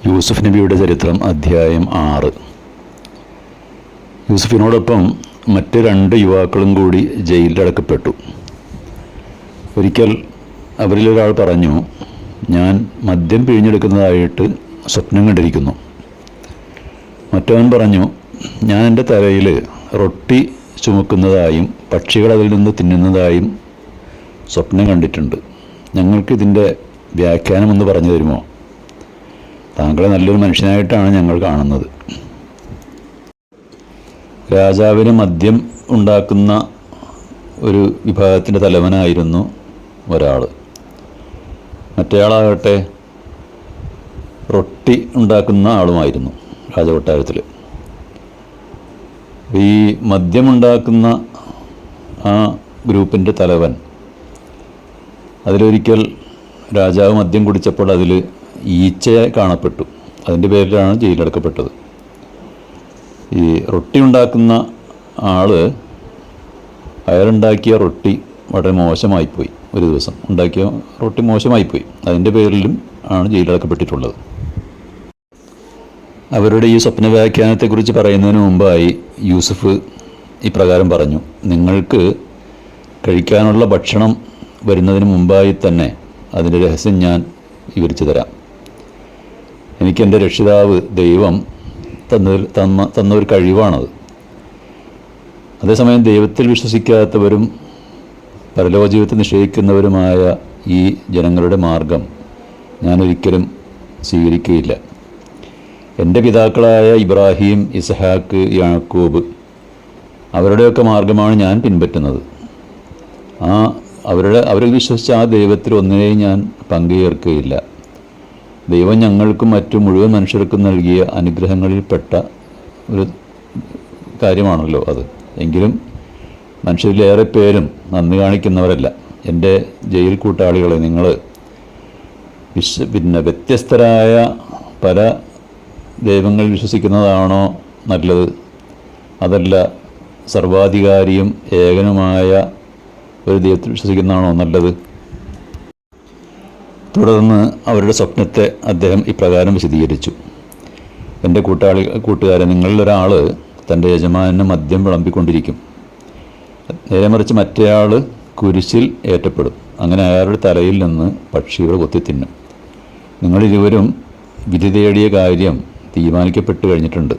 യൂസുഫ് നബിയുടെ ചരിത്രം അധ്യായം 6. യൂസുഫിനോടൊപ്പം മറ്റ് 2 യുവാക്കളും കൂടി ജയിലിലടക്കപ്പെട്ടു. ഒരിക്കൽ അവരിലൊരാൾ പറഞ്ഞു, ഞാൻ മദ്യം പിഴിഞ്ഞെടുക്കുന്നതായിട്ട് സ്വപ്നം കണ്ടിരിക്കുന്നു. മറ്റവൻ പറഞ്ഞു, ഞാൻ എൻ്റെ തലയിൽ റൊട്ടി ചുമക്കുന്നതായും പക്ഷികൾ അതിൽ നിന്ന് തിന്നുന്നതായും സ്വപ്നം കണ്ടിട്ടുണ്ട്. ഞങ്ങൾക്കിതിൻ്റെ വ്യാഖ്യാനമൊന്ന് പറഞ്ഞു തരുമോ? താങ്കളെ നല്ലൊരു മനുഷ്യനായിട്ടാണ് ഞങ്ങൾ കാണുന്നത്. രാജാവിന് മദ്യം ഉണ്ടാക്കുന്ന ഒരു വിഭാഗത്തിൻ്റെ തലവനായിരുന്നു ഒരാൾ. മറ്റേയാളാകട്ടെ റൊട്ടി ഉണ്ടാക്കുന്ന ആളുമായിരുന്നു രാജകൊട്ടാരത്തിൽ. ഈ മദ്യമുണ്ടാക്കുന്ന ആ ഗ്രൂപ്പിൻ്റെ തലവൻ അതിലൊരിക്കൽ രാജാവ് മദ്യം കുടിച്ചപ്പോൾ അതിൽ ഈച്ചയെ കാണപ്പെട്ടു. അതിൻ്റെ പേരിലാണ് ജയിലടക്കപ്പെട്ടത്. ഈ റൊട്ടി ഉണ്ടാക്കുന്ന ആൾ അയാളുണ്ടാക്കിയ റൊട്ടി വളരെ മോശമായിപ്പോയി. ഒരു ദിവസം ഉണ്ടാക്കിയ റൊട്ടി മോശമായിപ്പോയി. അതിൻ്റെ പേരിലും ആണ് ജയിലടക്കപ്പെട്ടിട്ടുള്ളത്. അവരുടെ ഈ സ്വപ്ന വ്യാഖ്യാനത്തെക്കുറിച്ച് പറയുന്നതിന് മുമ്പായി യൂസുഫ് ഇപ്രകാരം പറഞ്ഞു, നിങ്ങൾക്ക് കഴിക്കാനുള്ള ഭക്ഷണം വരുന്നതിന് മുമ്പായി തന്നെ അതിൻ്റെ രഹസ്യം ഞാൻ വിവരിച്ചു തരാം. എനിക്കെൻ്റെ രക്ഷിതാവ് ദൈവം തന്ന ഒരു കഴിവാണത്. അതേസമയം ദൈവത്തിൽ വിശ്വസിക്കാത്തവരും പരലോക ജീവിതത്തെ നിഷേധിക്കുന്നവരുമായ ഈ ജനങ്ങളുടെ മാർഗം ഞാനൊരിക്കലും സ്വീകരിക്കുകയില്ല. എൻ്റെ പിതാക്കളായ ഇബ്രാഹിം, ഇസ്ഹാക്ക്, യാക്കൂബ് അവരുടെയൊക്കെ മാർഗമാണ് ഞാൻ പിൻപറ്റുന്നത്. അവരിൽ വിശ്വസിച്ച ആ ദൈവത്തിൽ ഒന്നിനെയും ഞാൻ പങ്കുചേർക്കുകയില്ല. ദൈവം ഞങ്ങൾക്കും മറ്റു മുഴുവൻ മനുഷ്യർക്കും നൽകിയ അനുഗ്രഹങ്ങളിൽപ്പെട്ട ഒരു കാര്യമാണല്ലോ അത്. എങ്കിലും മനുഷ്യരിലേറെ പേരും നന്ദി കാണിക്കുന്നവരല്ല. എൻ്റെ ജയിൽ കൂട്ടാളികളെ, നിങ്ങൾ വ്യത്യസ്തരായ പല ദൈവങ്ങൾ വിശ്വസിക്കുന്നതാണോ നല്ലത്? അതല്ല സർവാധികാരിയും ഏകനുമായ ഒരു ദൈവത്തിൽ വിശ്വസിക്കുന്നതാണോ നല്ലത്? തുടർന്ന് അവരുടെ സ്വപ്നത്തെ അദ്ദേഹം ഇപ്രകാരം വിശദീകരിച്ചു. എൻ്റെ കൂട്ടുകാരെ, നിങ്ങളിലൊരാൾ തൻ്റെ യജമാനന് മദ്യം വിളമ്പിക്കൊണ്ടിരിക്കും. നേരെ മറിച്ച് മറ്റേയാൾ കുരിശിൽ ഏറ്റപ്പെടും. അങ്ങനെ അയാളുടെ തലയിൽ നിന്ന് പക്ഷികൾ കൊത്തിത്തിന്നും. നിങ്ങളിരുവരും വിധി തേടിയ കാര്യം തീരുമാനിക്കപ്പെട്ട് കഴിഞ്ഞിട്ടുണ്ട്.